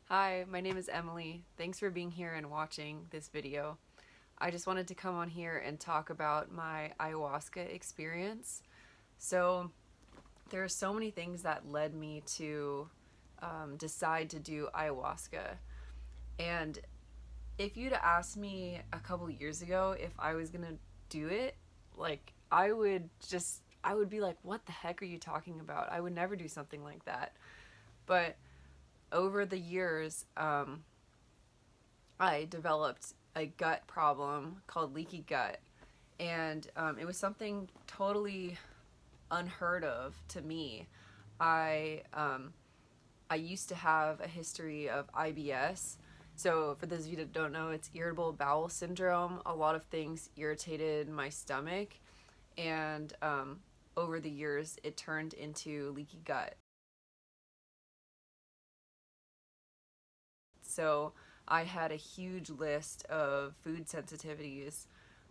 Hi, my name is Emily. Thanks for being here and watching this video. I just wanted to come on here and talk about my ayahuasca experience. So there are so many things that led me to decide to do ayahuasca. And if you'd asked me a couple years ago if I was gonna do it, I would be like, what the heck are you talking about? I would never do something like that. But over the years, I developed a gut problem called leaky gut. And it was something totally unheard of to me. I, um, I used to have a history of IBS. So, for those of you that don't know, it's irritable bowel syndrome. A lot of things irritated my stomach, and over the years, it turned into leaky gut. So I had a huge list of food sensitivities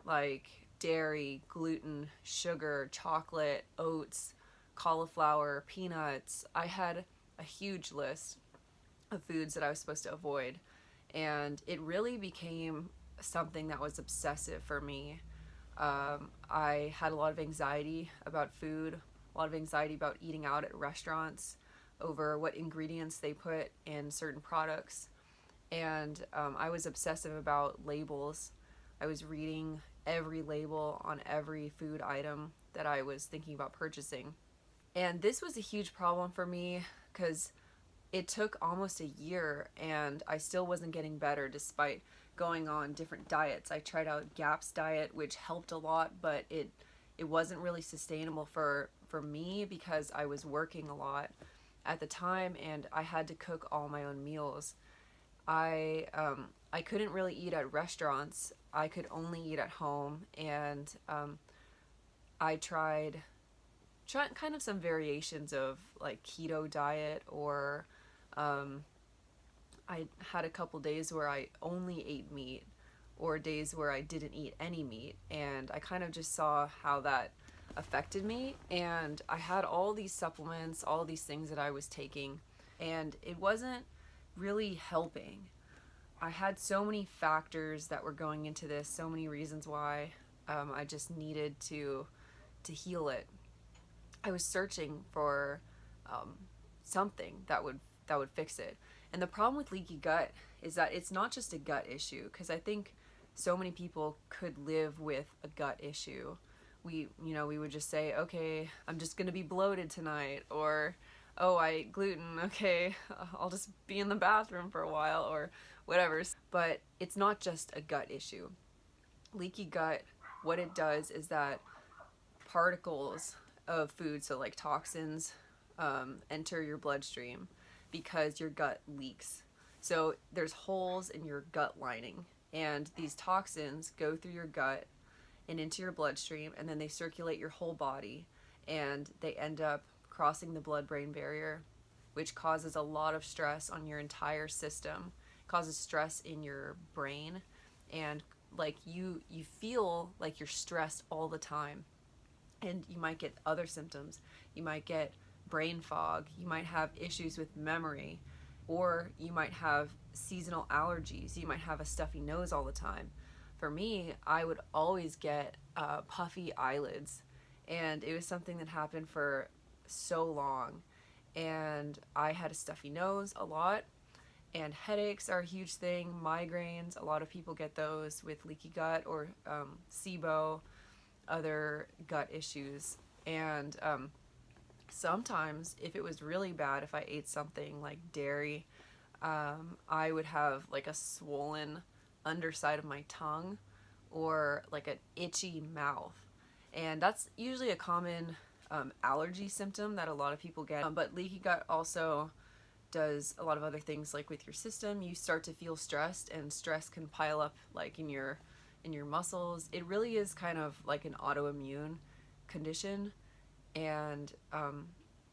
like dairy, gluten, sugar, chocolate, oats, cauliflower, peanuts. I had a huge list of foods that I was supposed to avoid. And it really became something that was obsessive for me. I had a lot of anxiety about food, a lot of anxiety about eating out at restaurants over what ingredients they put in certain products, and I was obsessive about labels. I was reading every label on every food item that I was thinking about purchasing. And this was a huge problem for me because it took almost a year and I still wasn't getting better despite going on different diets. I tried out GAPS diet, which helped a lot, but it wasn't really sustainable for me because I was working a lot at the time and I had to cook all my own meals. I couldn't really eat at restaurants. I could only eat at home, and I tried kind of some variations of like keto diet, or um, I had a couple days where I only ate meat, or days where I didn't eat any meat, and I kind of just saw how that affected me. And I had all these supplements, all these things that I was taking, and it wasn't really helping. I had so many factors that were going into this, so many reasons why I just needed to heal it. I was searching for um, something that would fix it. And the problem with leaky gut is that it's not just a gut issue, because I think so many people could live with a gut issue. We would just say, okay, I'm just gonna be bloated tonight, or oh, I ate gluten, okay, I'll just be in the bathroom for a while, or whatever. But it's not just a gut issue. Leaky gut, what it does is that particles of food, so like toxins, enter your bloodstream because your gut leaks. So there's holes in your gut lining, and these toxins go through your gut and into your bloodstream, and then they circulate your whole body, and they end up crossing the blood-brain barrier, which causes a lot of stress on your entire system, causes stress in your brain, and like you feel like you're stressed all the time, and you might get other symptoms. You might get brain fog, you might have issues with memory, or you might have seasonal allergies, you might have a stuffy nose all the time. For me, I would always get puffy eyelids, and it was something that happened for so long. And I had a stuffy nose a lot, and headaches are a huge thing. Migraines, a lot of people get those with leaky gut or SIBO, other gut issues. And sometimes, if it was really bad, if I ate something like dairy, I would have like a swollen underside of my tongue or like an itchy mouth. And that's usually a common allergy symptom that a lot of people get. But leaky gut also does a lot of other things, like with your system. You start to feel stressed, and stress can pile up like in your muscles. It really is kind of like an autoimmune condition, and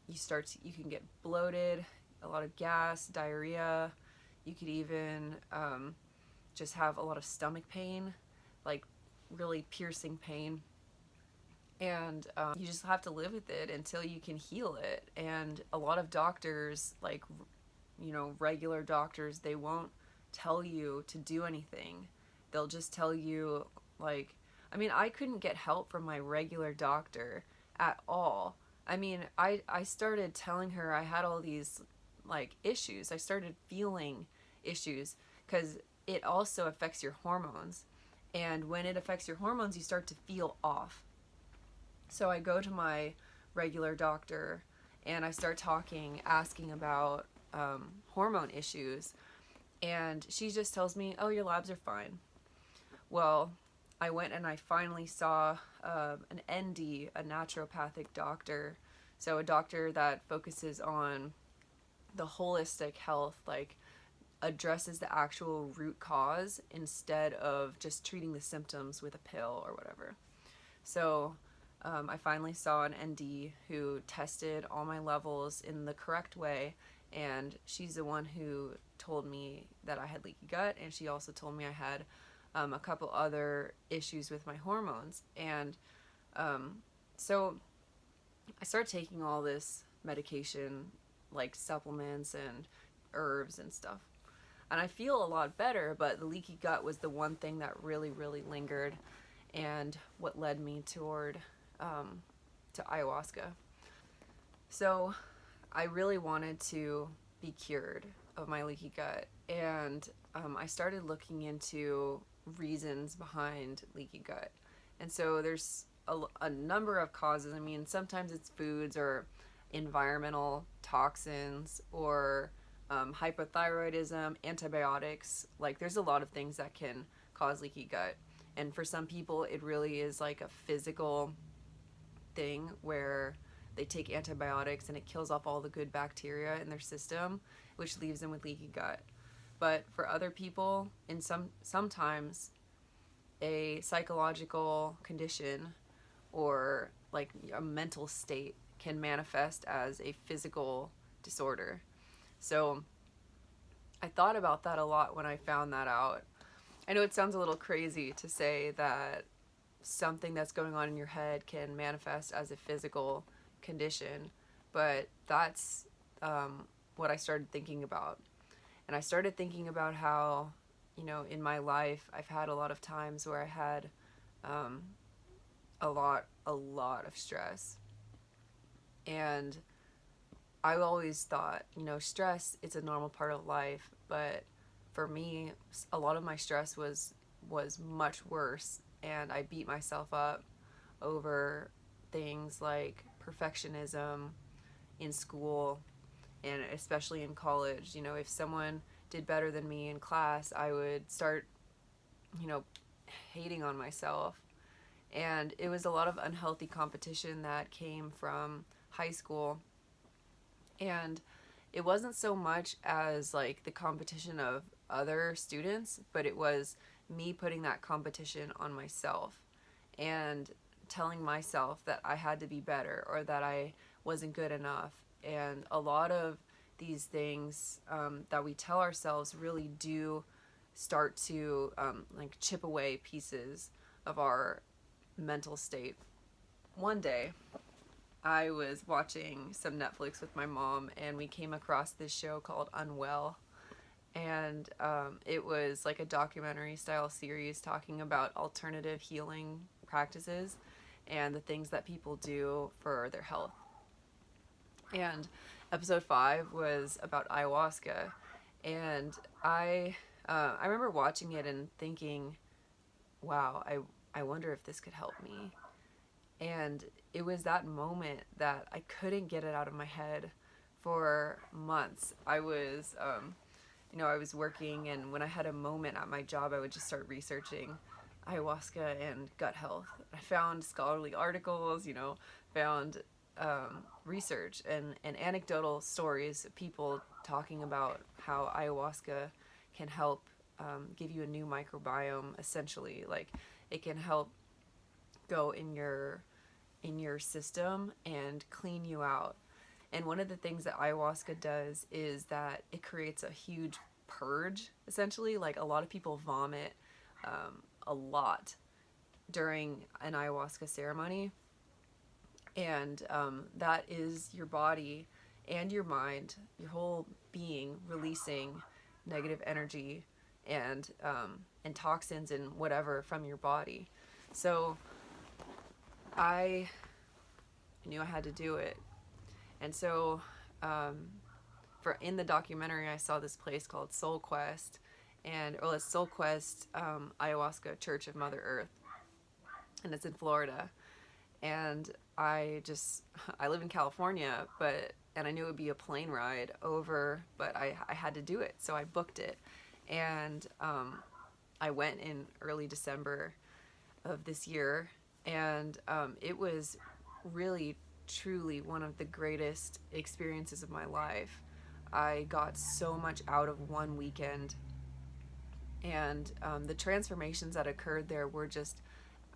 you can get bloated, a lot of gas, diarrhea. You could even just have a lot of stomach pain, like really piercing pain. And you just have to live with it until you can heal it. And a lot of doctors like regular doctors, they won't tell you to do anything. They'll just tell you, like, I mean, I couldn't get help from my regular doctor at all. I mean, I started telling her I had all these, like, issues. I started feeling issues because it also affects your hormones. And when it affects your hormones, you start to feel off. So I go to my regular doctor and I start talking, asking about hormone issues. And she just tells me, oh, your labs are fine. Well, I went and I finally saw an ND, a naturopathic doctor. So a doctor that focuses on the holistic health, like addresses the actual root cause instead of just treating the symptoms with a pill or whatever. So I finally saw an ND who tested all my levels in the correct way, and she's the one who told me that I had leaky gut, and she also told me I had a couple other issues with my hormones. And so I started taking all this medication, like supplements and herbs and stuff. And I feel a lot better, but the leaky gut was the one thing that really, really lingered, and what led me toward to ayahuasca. So I really wanted to be cured of my leaky gut, and I started looking into reasons behind leaky gut. And so there's a number of causes. I mean, sometimes it's foods or environmental toxins or hypothyroidism, antibiotics. Like, there's a lot of things that can cause leaky gut. And for some people, it really is like a physical thing where they take antibiotics and it kills off all the good bacteria in their system, which leaves them with leaky gut. But for other people, in sometimes a psychological condition or like a mental state can manifest as a physical disorder. So I thought about that a lot when I found that out. I know it sounds a little crazy to say that something that's going on in your head can manifest as a physical condition, but that's what I started thinking about. And I started thinking about how, in my life, I've had a lot of times where I had a lot of stress. And I always thought, stress, it's a normal part of life, but for me, a lot of my stress was much worse, and I beat myself up over things like perfectionism in school and especially in college. If someone did better than me in class, I would start, hating on myself. And it was a lot of unhealthy competition that came from high school. And it wasn't so much as like the competition of other students, but it was me putting that competition on myself and telling myself that I had to be better or that I wasn't good enough. And a lot of these things that we tell ourselves really do start to like chip away pieces of our mental state. One day, I was watching some Netflix with my mom, and we came across this show called Unwell. And it was like a documentary style series talking about alternative healing practices and the things that people do for their health. And episode 5 was about ayahuasca. And I remember watching it and thinking, wow, I wonder if this could help me. And it was that moment that I couldn't get it out of my head for months. I was I was working, and when I had a moment at my job, I would just start researching ayahuasca and gut health. I found scholarly articles, found research and anecdotal stories of people talking about how ayahuasca can help give you a new microbiome, essentially. Like, it can help go in your system and clean you out. And one of the things that ayahuasca does is that it creates a huge purge, essentially. Like, a lot of people vomit a lot during an ayahuasca ceremony. And that is your body and your mind, your whole being releasing negative energy and toxins and whatever from your body. So I knew I had to do it. And so for in the documentary, I saw this place called Soul Quest, and it's Soul Quest Ayahuasca Church of Mother Earth, and it's in Florida. And I live in California, and I knew it would be a plane ride over, but I had to do it, so I booked it, and I went in early December of this year, and it was really truly one of the greatest experiences of my life. I got so much out of one weekend, and the transformations that occurred there were just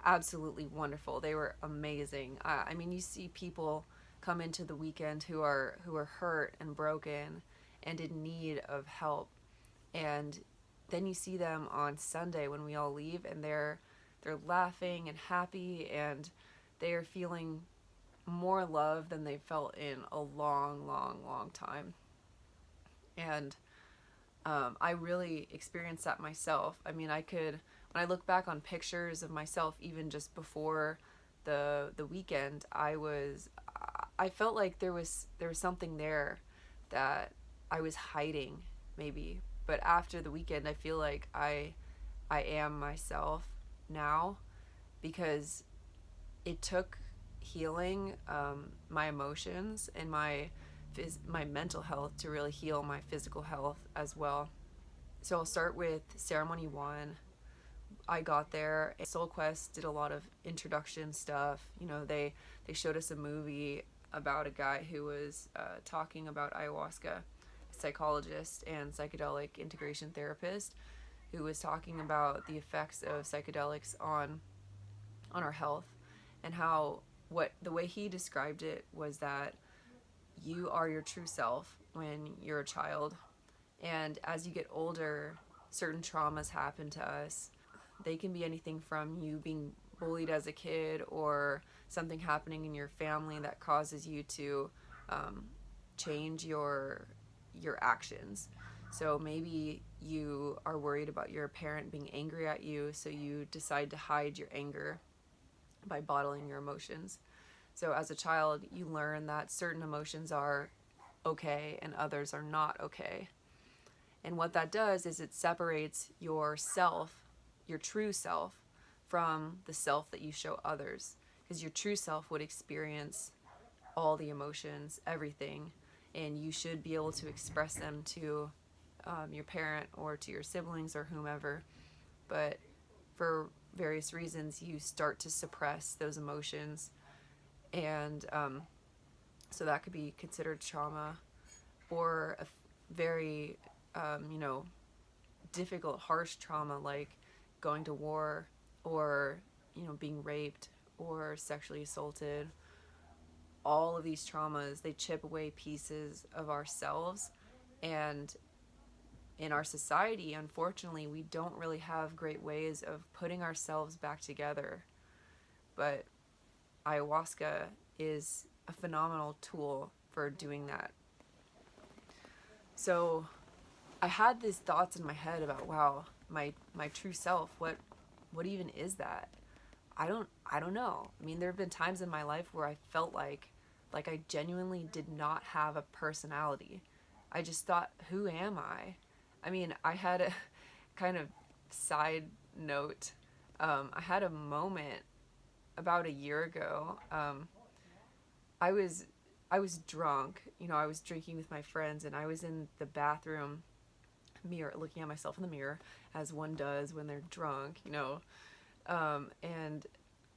absolutely wonderful. They were amazing. I mean, you see people come into the weekend who are hurt and broken and in need of help, and then you see them on Sunday when we all leave, and they're laughing and happy, and they are feeling more love than they felt in a long, long, long time. And I really experienced that myself. I mean, when I look back on pictures of myself, even just before the weekend, I felt like there was something there that I was hiding, maybe. But after the weekend, I feel like I am myself now, because it took healing my emotions and my mental health to really heal my physical health as well. So I'll start with ceremony 1. I got there, and Soul Quest did a lot of introduction stuff. You know, they showed us a movie about a guy who was talking about ayahuasca, psychologist and psychedelic integration therapist, who was talking about the effects of psychedelics on our health, and how the way he described it was that you are your true self when you're a child, and as you get older, certain traumas happen to us. They can be anything from you being bullied as a kid, or something happening in your family that causes you to change your actions. So maybe you are worried about your parent being angry at you, so you decide to hide your anger by bottling your emotions. So as a child, you learn that certain emotions are okay and others are not okay. And what that does is it separates yourself, your true self, from the self that you show others. Because your true self would experience all the emotions, everything, and you should be able to express them to your parent or to your siblings or whomever. But for various reasons, you start to suppress those emotions, and so that could be considered trauma, or a very difficult, harsh trauma, like going to war, or being raped or sexually assaulted. All of these traumas, they chip away pieces of ourselves, and in our society, unfortunately, we don't really have great ways of putting ourselves back together. But ayahuasca is a phenomenal tool for doing that. So I had these thoughts in my head about, wow, my true self, what even is that? I don't know. I mean, there have been times in my life where I felt like I genuinely did not have a personality. I just thought, who am I? I mean, I had a kind of side note. I had a moment about a year ago. I was drunk. I was drinking with my friends, and I was in the bathroom mirror, looking at myself in the mirror, as one does when they're drunk. And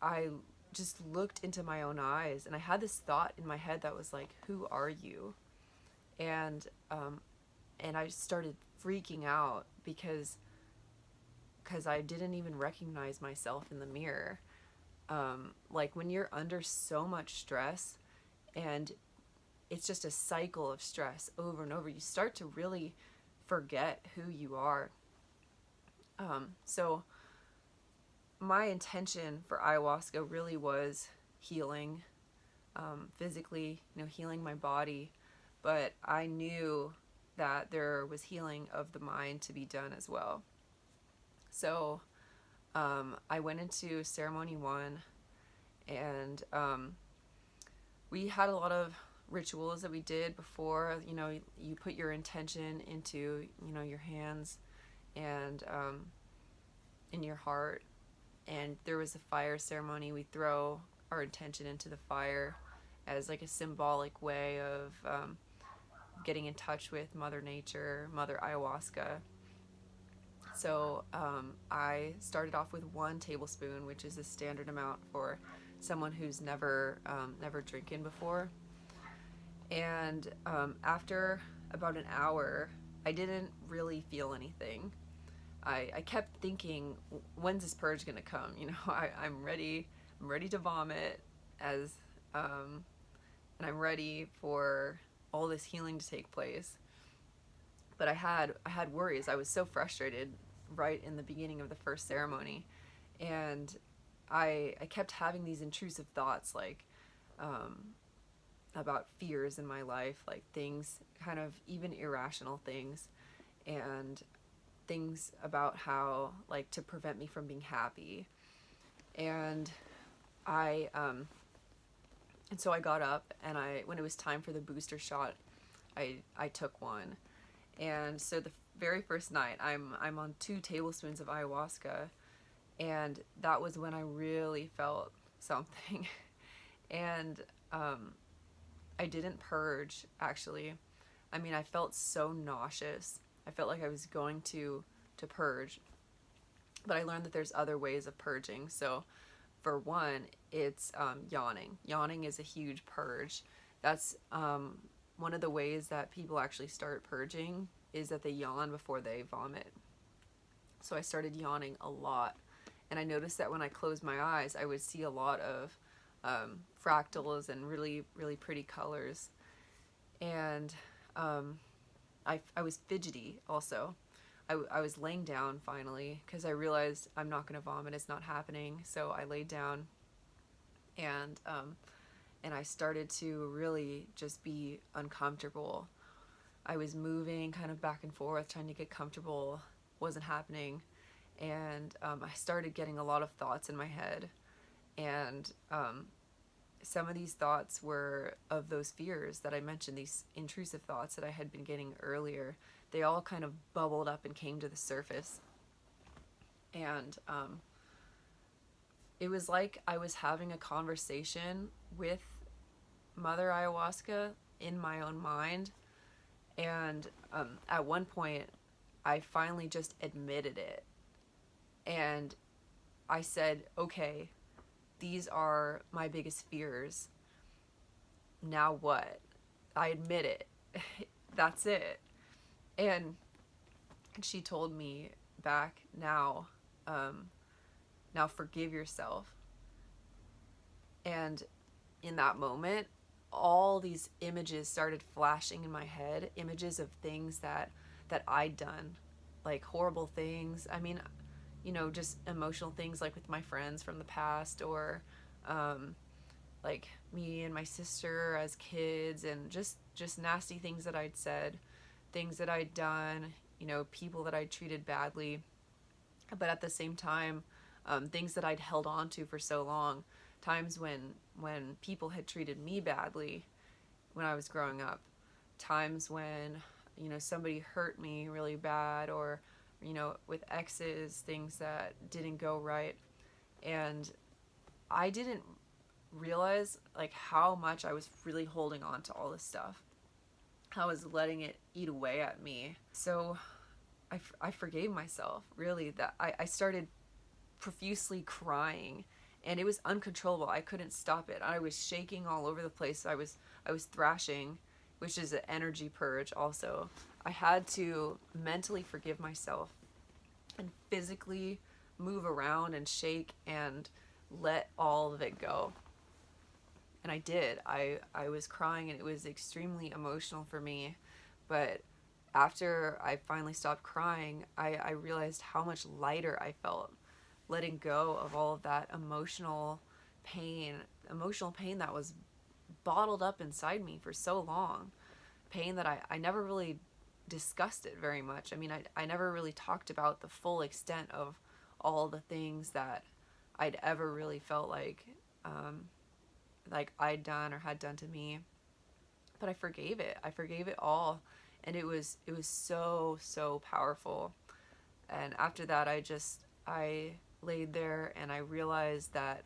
I just looked into my own eyes, and I had this thought in my head that was like, who are you? And I started freaking out because I didn't even recognize myself in the mirror. Like when you're under so much stress, and it's just a cycle of stress over and over, you start to really forget who you are. So my intention for ayahuasca really was healing, physically, healing my body. But I knew that there was healing of the mind to be done as well. So I went into ceremony 1, and we had a lot of rituals that we did before. You put your intention into, your hands and in your heart, and there was a fire ceremony. We throw our intention into the fire as like a symbolic way of getting in touch with Mother Nature, Mother Ayahuasca. So I started off with 1 tablespoon, which is a standard amount for someone who's never drinking before. And after about an hour, I didn't really feel anything. I kept thinking, when's this purge gonna come? I'm ready. I'm ready to vomit, and I'm ready for all this healing to take place. But I had worries. I was so frustrated right in the beginning of the first ceremony, and I kept having these intrusive thoughts, like about fears in my life, like things, kind of even irrational things, and things about how, like, to prevent me from being happy. And so I got up, and when it was time for the booster shot, I took one. And so the very first night, I'm on 2 tablespoons of ayahuasca, and that was when I really felt something. And I didn't purge, actually. I mean, I felt so nauseous. I felt like I was going to purge. But I learned that there's other ways of purging. So for one, it's yawning. Yawning is a huge purge. That's one of the ways that people actually start purging, is that they yawn before they vomit. So I started yawning a lot. And I noticed that when I closed my eyes, I would see a lot of fractals and really, really pretty colors. And I was fidgety also. I was laying down finally, because I realized I'm not going to vomit. It's not happening. So I laid down, and I started to really just be uncomfortable. I was moving kind of back and forth, trying to get comfortable. Wasn't happening. And I started getting a lot of thoughts in my head. And some of these thoughts were of those fears that I mentioned, these intrusive thoughts that I had been getting earlier. They all kind of bubbled up and came to the surface. And it was like I was having a conversation with Mother Ayahuasca in my own mind. And at one point, I finally just admitted it. And I said, okay, these are my biggest fears. Now what? I admit it. That's it. And she told me back, now forgive yourself. And in that moment, all these images started flashing in my head, images of things that I'd done, like horrible things. I mean, just emotional things, like with my friends from the past, or like me and my sister as kids, and just nasty things that I'd said, things that I'd done, people that I'd treated badly. But at the same time, things that I'd held on to for so long, times when people had treated me badly when I was growing up, times when somebody hurt me really bad, or with exes, things that didn't go right. And I didn't realize like how much I was really holding on to all this stuff. I was letting it eat away at me. So I forgave myself, really. That I started profusely crying, and it was uncontrollable. I couldn't stop it. I was shaking all over the place. I was thrashing, which is an energy purge also. I had to mentally forgive myself and physically move around and shake and let all of it go. And I did. I was crying, and it was extremely emotional for me. But after I finally stopped crying, I realized how much lighter I felt, letting go of all of that emotional pain that was bottled up inside me for so long. Pain that I never really discussed it very much. I mean, I never really talked about the full extent of all the things that I'd ever really felt like I'd done or had done to me. But I forgave it. I forgave it all, and it was so so powerful. And after that, I laid there and I realized that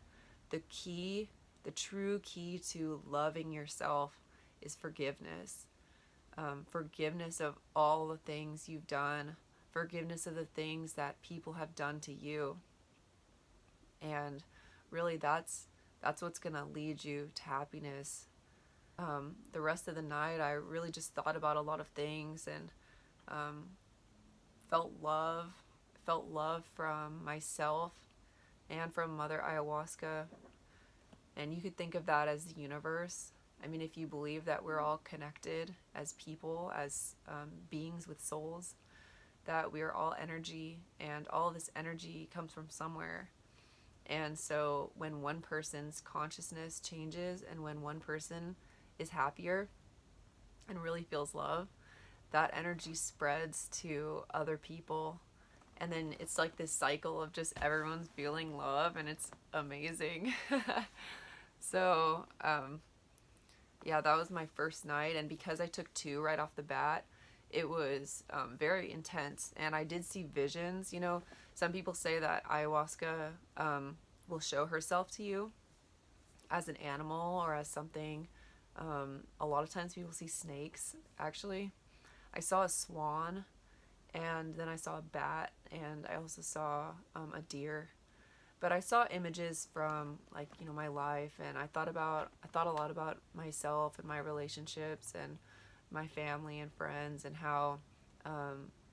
the key, the true key to loving yourself is forgiveness. Forgiveness of all the things you've done, forgiveness of the things that people have done to you. And really that's what's going to lead you to happiness. The rest of the night I really just thought about a lot of things, and um, felt love felt love from myself and from Mother Ayahuasca. And you could think of that as the universe. I mean, if you believe that we're all connected as people, as beings with souls, that we are all energy, and all of this energy comes from somewhere. And so when one person's consciousness changes, and when one person is happier and really feels love, that energy spreads to other people. And then it's like this cycle of just everyone's feeling love, and it's amazing. So, yeah, that was my first night. And because I took two right off the bat, it was very intense. And I did see visions. You know, some people say that ayahuasca will show herself to you as an animal or as something. A lot of times people see snakes, actually. I saw a swan, and then I saw a bat, and I also saw a deer. But I saw images from, like, you know, my life, and I thought a lot about myself and my relationships and my family and friends, and how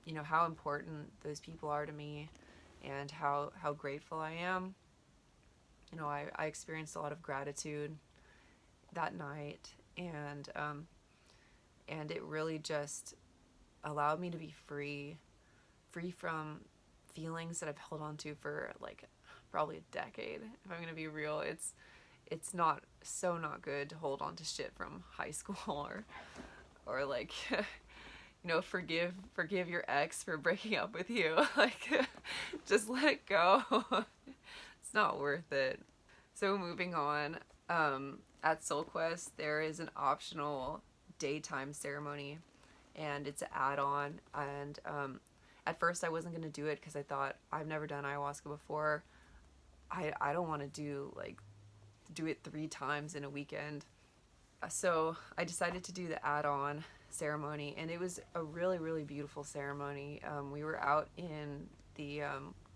you know, how important those people are to me, and how grateful I am. You know, I experienced a lot of gratitude that night, and it really just allowed me to be free from feelings that I've held on to for like probably a decade. If I'm gonna be real, it's not good to hold on to shit from high school, or like you know, forgive your ex for breaking up with you. Like, just let it go. It's not worth it. So moving on, at Soul Quest there is an optional daytime ceremony, and it's an add-on. And at first I wasn't going to do it because I thought, I've never done ayahuasca before. I don't want to do it 3 times in a weekend. So I decided to do the add-on ceremony, and it was a really, really beautiful ceremony. We were out in the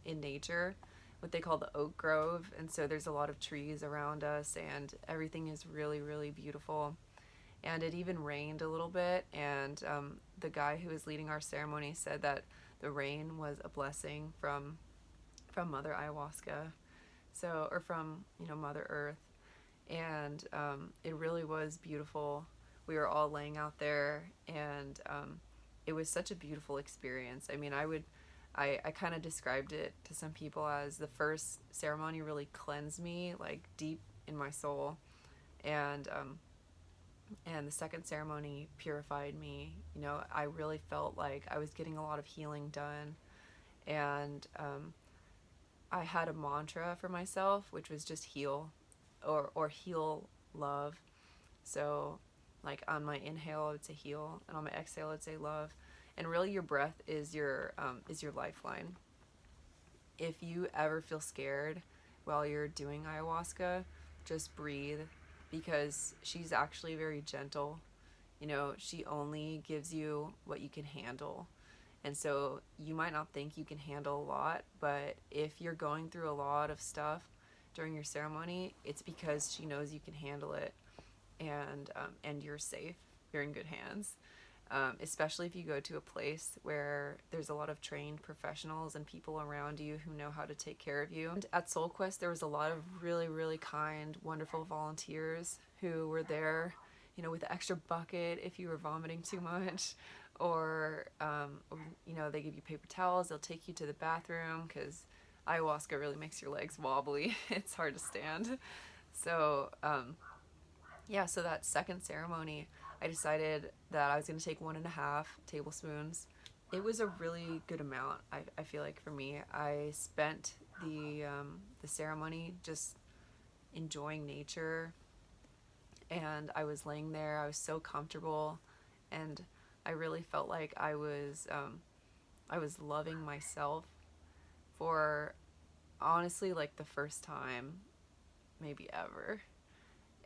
in nature, what they call the oak grove, and so there's a lot of trees around us, and everything is really, really beautiful. And it even rained a little bit, and the guy who was leading our ceremony said that the rain was a blessing from Mother Ayahuasca, so, or from, you know, Mother Earth. And it really was beautiful. We were all laying out there, and it was such a beautiful experience. I mean, I kind of described it to some people as the first ceremony really cleansed me, like, deep in my soul, and the second ceremony purified me. You know, I really felt like I was getting a lot of healing done, and I had a mantra for myself, which was just heal, or heal love. So, like, on my inhale, I would say heal, and on my exhale, I would say love. And really, your breath is your lifeline. If you ever feel scared while you're doing ayahuasca, just breathe, because she's actually very gentle. You know, she only gives you what you can handle. And so you might not think you can handle a lot, but if you're going through a lot of stuff during your ceremony, it's because she knows you can handle it, and you're safe. You're in good hands. Especially if you go to a place where there's a lot of trained professionals and people around you who know how to take care of you. And at Soul Quest, there was a lot of really, really kind, wonderful volunteers who were there, you know, with an extra bucket if you were vomiting too much, or you know, they give you paper towels. They'll take you to the bathroom, because ayahuasca really makes your legs wobbly. It's hard to stand. So yeah, so that second ceremony, I decided that I was going to take 1.5 tablespoons. It was a really good amount. I feel like for me, I spent the ceremony just enjoying nature, and I was laying there. I was so comfortable, and I really felt like I was loving myself for honestly like the first time maybe ever.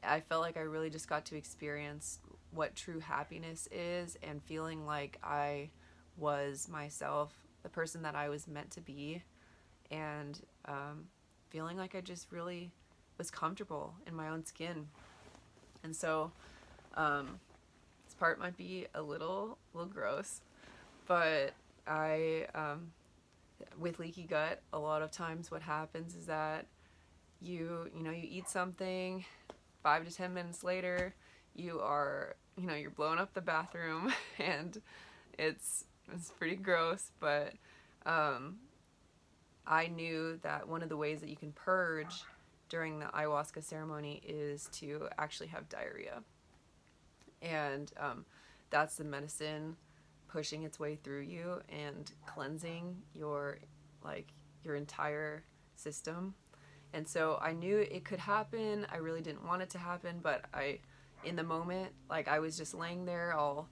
I felt like I really just got to experience what true happiness is, and feeling like I was myself, the person that I was meant to be, and feeling like I just really was comfortable in my own skin. And so this part might be a little gross, but I with leaky gut, a lot of times what happens is that you eat something, 5 to 10 minutes later, you're blowing up the bathroom, and it's pretty gross. But I knew that one of the ways that you can purge during the ayahuasca ceremony is to actually have diarrhea, and that's the medicine pushing its way through you and cleansing your entire system. And so I knew it could happen. I really didn't want it to happen, but in the moment, like, I was just laying there all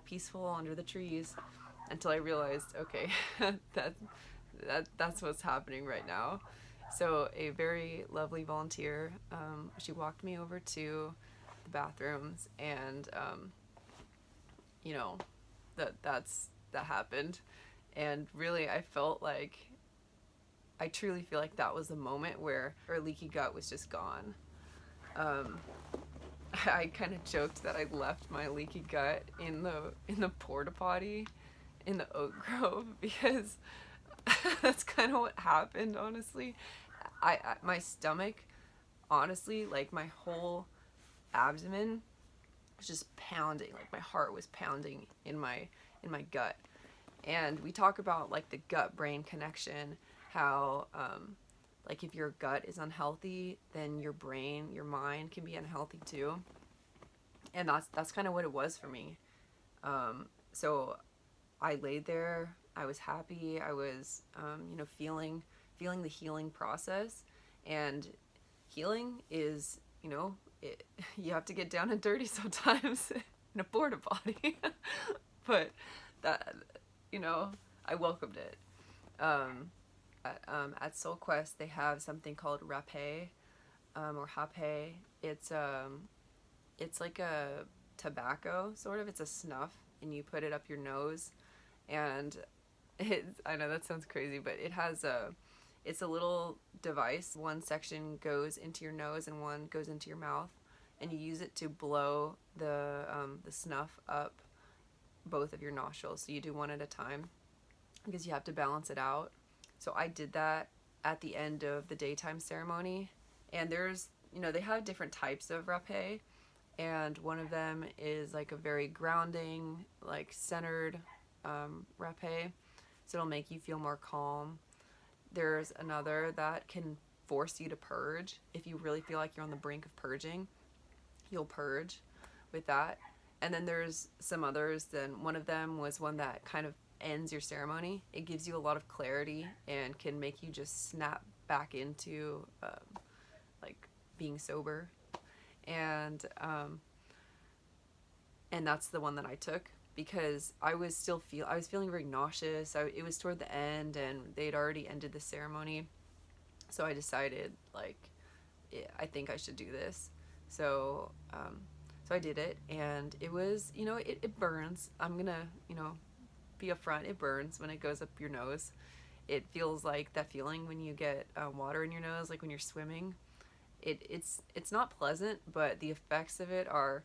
peaceful under the trees, until I realized, okay, that's what's happening right now. So a very lovely volunteer, she walked me over to the bathrooms, and you know, that happened. And really, I truly feel like that was the moment where our leaky gut was just gone. I kind of joked that I left my leaky gut in the porta potty in the oak grove, because that's kind of what happened, honestly. My stomach, honestly, like, my whole abdomen was just pounding, like my heart was pounding in my gut. And we talk about like the gut brain connection, how like if your gut is unhealthy, then your brain, your mind can be unhealthy too. And that's kind of what it was for me. So I laid there, I was happy, I was feeling the healing process. And healing is, you have to get down and dirty sometimes in a porta potty. But that, I welcomed it. At Soul Quest, they have something called rapé, or hape. It's like a tobacco, sort of. It's a snuff, and you put it up your nose. And I know that sounds crazy, but it's a little device. One section goes into your nose and one goes into your mouth, and you use it to blow the snuff up both of your nostrils. So you do one at a time, because you have to balance it out. So I did that at the end of the daytime ceremony. And there's, they have different types of rapé, and one of them is like a very grounding, like centered rapé. So it'll make you feel more calm. There's another that can force you to purge. If you really feel like you're on the brink of purging, you'll purge with that. And then there's some others. Then one of them was one that kind of ends your ceremony. It gives you a lot of clarity and can make you just snap back into like being sober. And that's the one that I took, because I was feeling very nauseous. It was toward the end, and they'd already ended the ceremony. So I decided, like, I think I should do this. So I did it, and it was, it burns. I'm gonna, be upfront. It burns when it goes up your nose. It feels like that feeling when you get water in your nose, like when you're swimming. It's not pleasant, but the effects of it are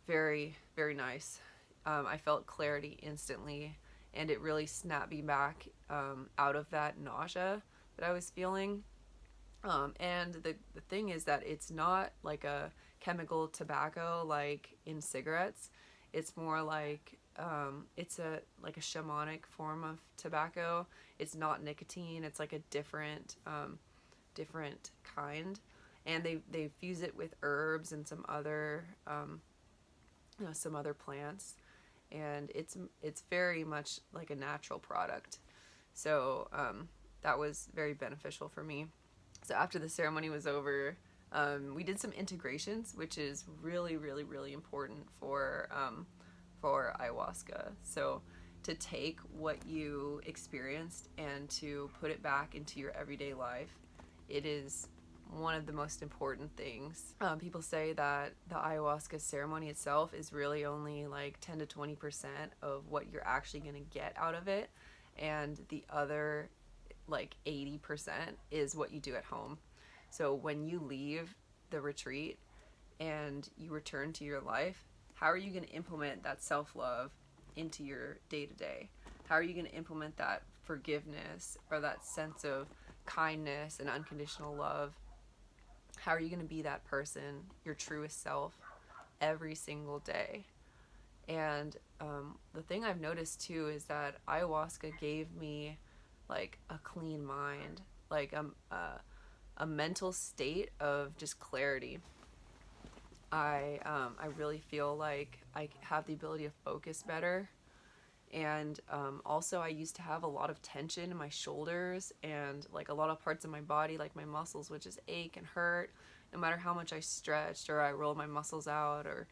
very, very nice. I felt clarity instantly, and it really snapped me back out of that nausea that I was feeling. And the thing is that it's not like a chemical tobacco like in cigarettes. It's more like it's a shamanic form of tobacco. It's not nicotine. It's like a different kind, and they fuse it with herbs and some other some other plants, and it's very much like a natural product. So that was very beneficial for me. So after the ceremony was over, we did some integrations, which is really, really, really important for ayahuasca. So to take what you experienced and to put it back into your everyday life, it is one of the most important things. People say that the ayahuasca ceremony itself is really only like 10 to 20% of what you're actually going to get out of it, and the other like 80% is what you do at home. So when you leave the retreat and you return to your life, how are you going to implement that self-love into your day-to-day? How are you going to implement that forgiveness or that sense of kindness and unconditional love? How are you going to be that person, your truest self, every single day? And the thing I've noticed too is that ayahuasca gave me like a clean mind, like a mental state of just clarity. I really feel like I have the ability to focus better. And also I used to have a lot of tension in my shoulders and like a lot of parts of my body, like my muscles would just ache and hurt no matter how much I stretched or I rolled my muscles out, or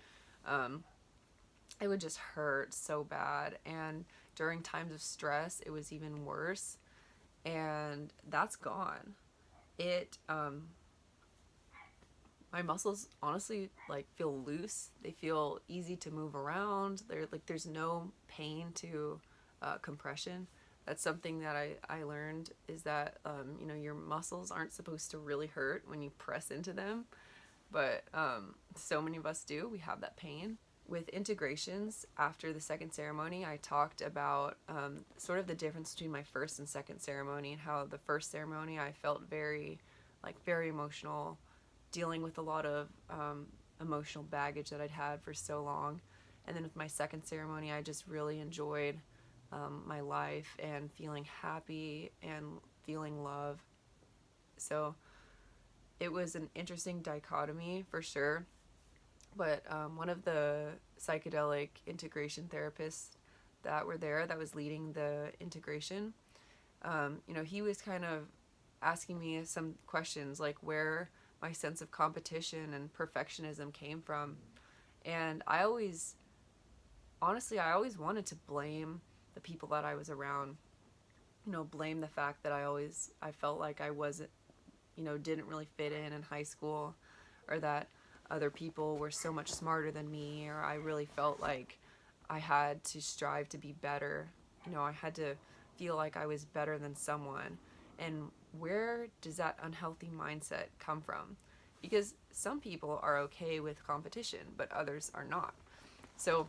it would just hurt so bad. And during times of stress, it was even worse. And that's gone. It My muscles honestly like feel loose. They feel easy to move around. There's no pain to compression. That's something that I learned, is that your muscles aren't supposed to really hurt when you press into them, but so many of us do. We have that pain. With integrations, after the second ceremony, I talked about sort of the difference between my first and second ceremony, and how the first ceremony I felt very emotional, dealing with a lot of emotional baggage that I'd had for so long. And then with my second ceremony, I just really enjoyed my life and feeling happy and feeling love. So it was an interesting dichotomy for sure. But one of the psychedelic integration therapists that were there, that was leading the integration, he was kind of asking me some questions, like where my sense of competition and perfectionism came from. And I always wanted to blame the people that I was around. Blame the fact that I felt like I wasn't, didn't really fit in high school, or that other people were so much smarter than me, or I really felt like I had to strive to be better. I had to feel like I was better than someone. And where does that unhealthy mindset come from? Because some people are okay with competition, but others are not. So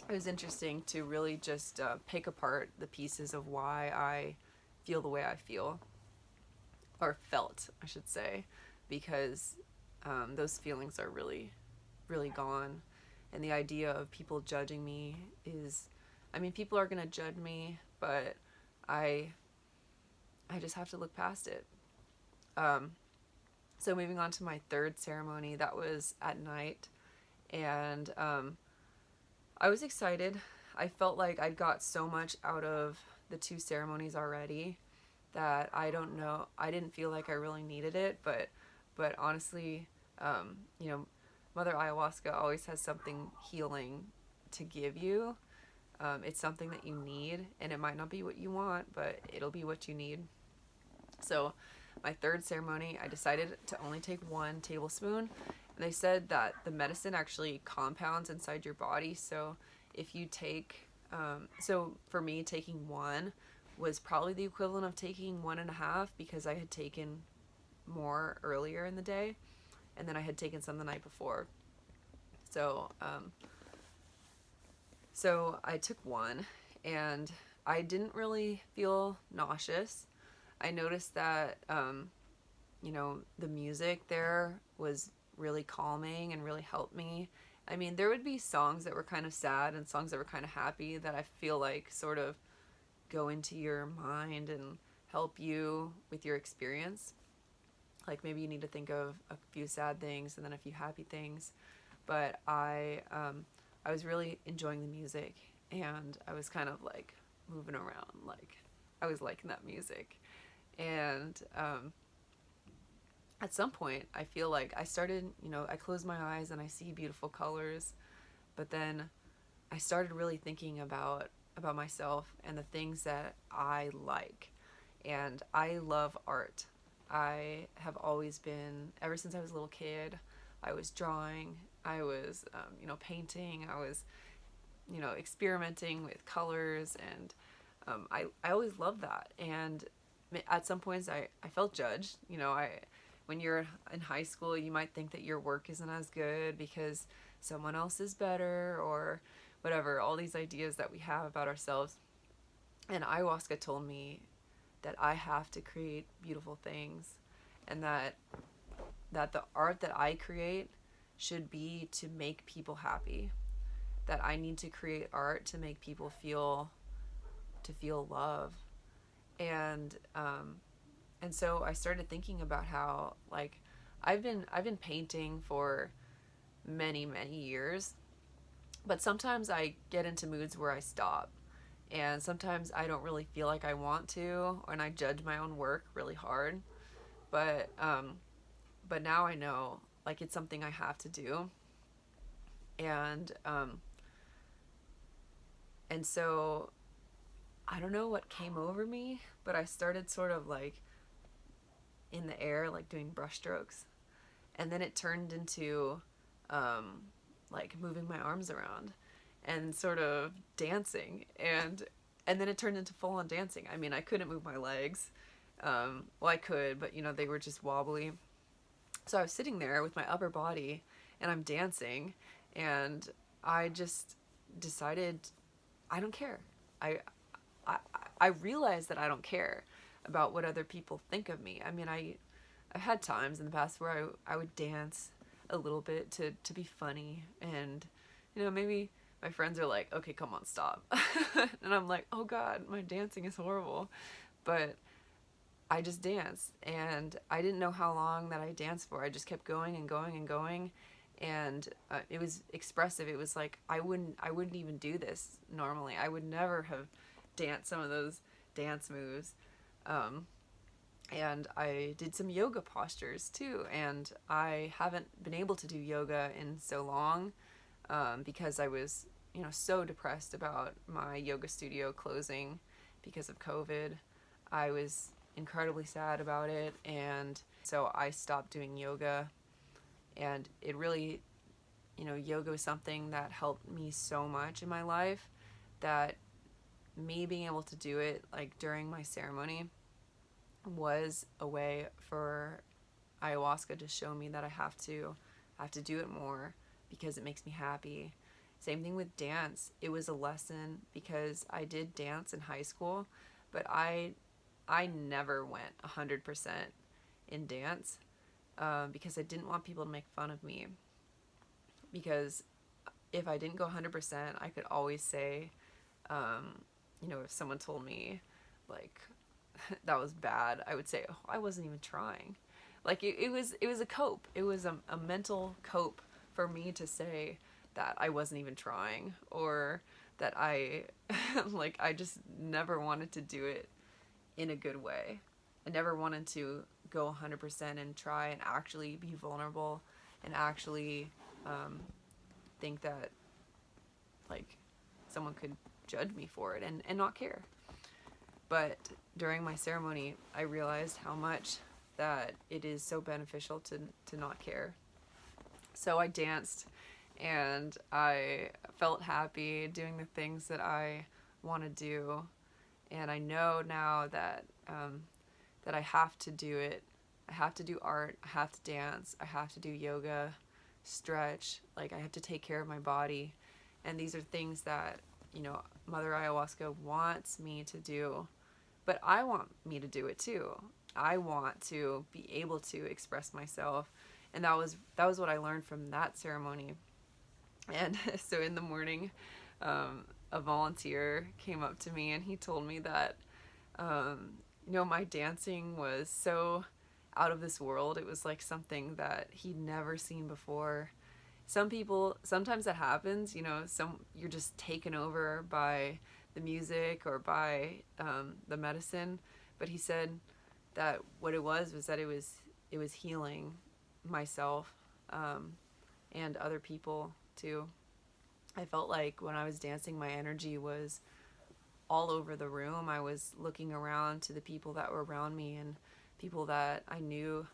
it was interesting to really just pick apart the pieces of why I feel the way I feel, or felt, I should say, because those feelings are really, really gone. And the idea of people judging me is, people are going to judge me, but I just have to look past it. So moving on to my third ceremony, that was at night, and I was excited. I felt like I'd got so much out of the two ceremonies already that I didn't feel like I really needed it, but honestly, Mother Ayahuasca always has something healing to give you. It's something that you need, and it might not be what you want, but it'll be what you need. So my third ceremony, I decided to only take 1 tablespoon. And they said that the medicine actually compounds inside your body. So if you take, so for me, taking 1 was probably the equivalent of taking 1.5, because I had taken more earlier in the day, and then I had taken some the night before. So I took 1, and I didn't really feel nauseous. I noticed that, the music there was really calming and really helped me. There would be songs that were kind of sad and songs that were kind of happy that I feel like sort of go into your mind and help you with your experience. Like maybe you need to think of a few sad things and then a few happy things. But I I was really enjoying the music, and I was kind of like moving around, like I was liking that music. And at some point, I feel like I started, I close my eyes and I see beautiful colors, but then I started really thinking about myself and the things that I like. And I love art. I have always been, ever since I was a little kid, I was drawing, I was, painting, I was, experimenting with colors, and I always loved that. And at some points, I felt judged. When you're in high school, you might think that your work isn't as good because someone else is better, or whatever, all these ideas that we have about ourselves. And ayahuasca told me that I have to create beautiful things, and that the art that I create should be to make people happy. That I need to create art to make people feel love. And and so I started thinking about how, like, I've been painting for many years, but sometimes I get into moods where I stop, and sometimes I don't really feel like I want to, and I judge my own work really hard. But now I know, like, it's something I have to do. And um and so I don't know what came over me, but I started sort of like in the air, like doing brushstrokes, and then it turned into um like moving my arms around and sort of dancing, and then it turned into full on dancing. I mean, I couldn't move my legs. Well, I could, but they were just wobbly. So I was sitting there with my upper body, and I'm dancing, and I just decided I don't care. I I I realized that I don't care about what other people think of me. I mean, I've had times in the past where I would dance a little bit to be funny, and maybe my friends are like, "Okay, come on, stop." And I'm like, "Oh god, my dancing is horrible." But I just danced, and I didn't know how long that I danced for. I just kept going and going and going, and it was expressive. It was like I wouldn't even do this normally. I would never have danced some of those dance moves. Um, and I did some yoga postures too, and I haven't been able to do yoga in so long, because I was so depressed about my yoga studio closing because of COVID. I was incredibly sad about it, and so I stopped doing yoga. And it really, yoga was something that helped me so much in my life, that me being able to do it like during my ceremony was a way for ayahuasca to show me that I have to do it more because it makes me happy. Same thing with dance. It was a lesson because I did dance in high school, but I never went 100% in dance, because I didn't want people to make fun of me. Because if I didn't go 100%, I could always say, if someone told me, like, that was bad, I would say, "Oh, I wasn't even trying." Like, it was a cope. It was a mental cope for me to say that I wasn't even trying, or that I like, I just never wanted to do it in a good way. I never wanted to go 100% and try and actually be vulnerable, and actually think that, like, someone could judge me for it, and not care. But during my ceremony, I realized how much that it is so beneficial to not care. So I danced, and I felt happy doing the things that I want to do. And I know now that I have to do it. I have to do art. I have to dance. I have to do yoga, stretch. Like, I have to take care of my body. And these are things that, Mother Ayahuasca wants me to do. But I want me to do it too. I want to be able to express myself. And that was what I learned from that ceremony. And so in the morning, a volunteer came up to me, and he told me that, my dancing was so out of this world. It was like something that he'd never seen before. some people, sometimes that happens, you know, you're just taken over by the music or by the medicine. But he said that what it was that it was healing myself, and other people too. I felt like when I was dancing, my energy was all over the room. I was looking around to the people that were around me and people that I knew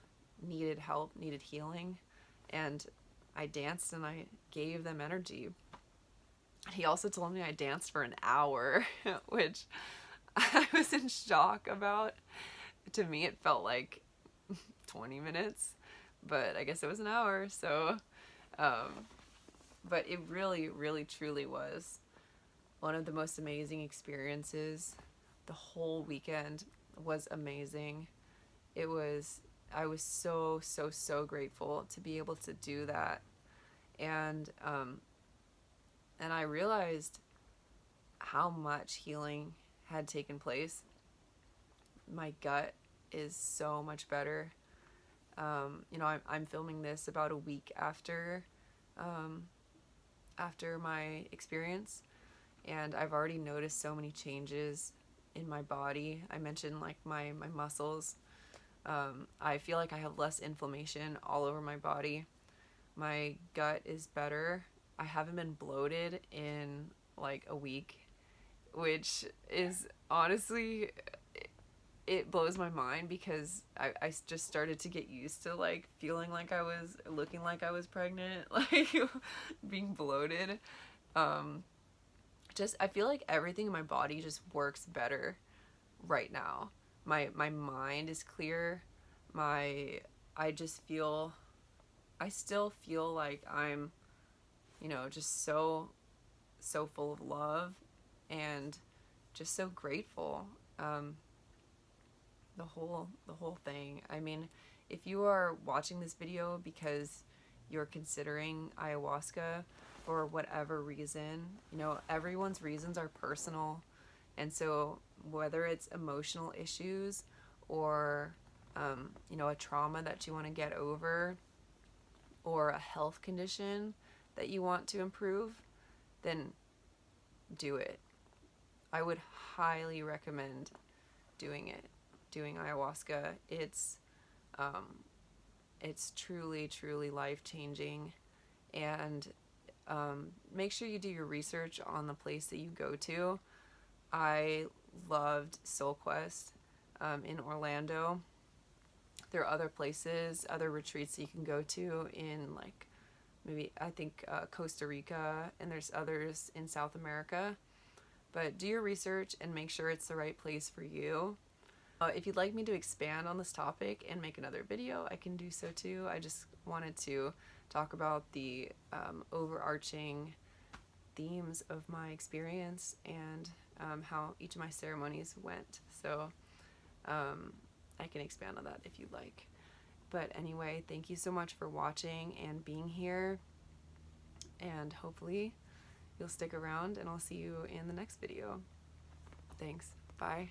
needed help, needed healing, and I danced and I gave them energy. He also told me I danced for an hour, which I was in shock about. To me, it felt like 20 minutes, but I guess it was an hour. So, um, but it really, really, truly was one of the most amazing experiences. The whole weekend was amazing. It was, I was so, so, so grateful to be able to do that. And, and I realized how much healing had taken place. My gut is so much better. You know, I'm filming this about a week um, after my experience, and I've already noticed so many changes in my body. I mentioned like my muscles. I feel like I have less inflammation all over my body. My gut is better. I haven't been bloated in like a week, which is honestly, it blows my mind because I just started to get used to like feeling like I was looking like I was pregnant, like being bloated. Um, just I feel like everything in my body just works better right now. My mind is clear. My I just feel I still feel like I'm, you know, just so full of love and just so grateful. Um, the whole thing. I mean, if you are watching this video because you're considering ayahuasca for whatever reason, you know, everyone's reasons are personal. And so whether it's emotional issues or you know, a trauma that you want to get over or a health condition that you want to improve, then do it. I would highly recommend doing it, doing ayahuasca. Um, it's truly, truly life changing. And make sure you do your research on the place that you go to. I loved Soul Quest in Orlando. There are other places, other retreats that you can go to in like maybe I think Costa Rica, and there's others in South America. But do your research and make sure it's the right place for you. If you'd like me to expand on this topic and make another video, I can do so too. I just wanted to talk about the overarching themes of my experience and how each of my ceremonies went. So I can expand on that if you'd like. But anyway, thank you so much for watching and being here. And hopefully you'll stick around and I'll see you in the next video. Thanks. Bye.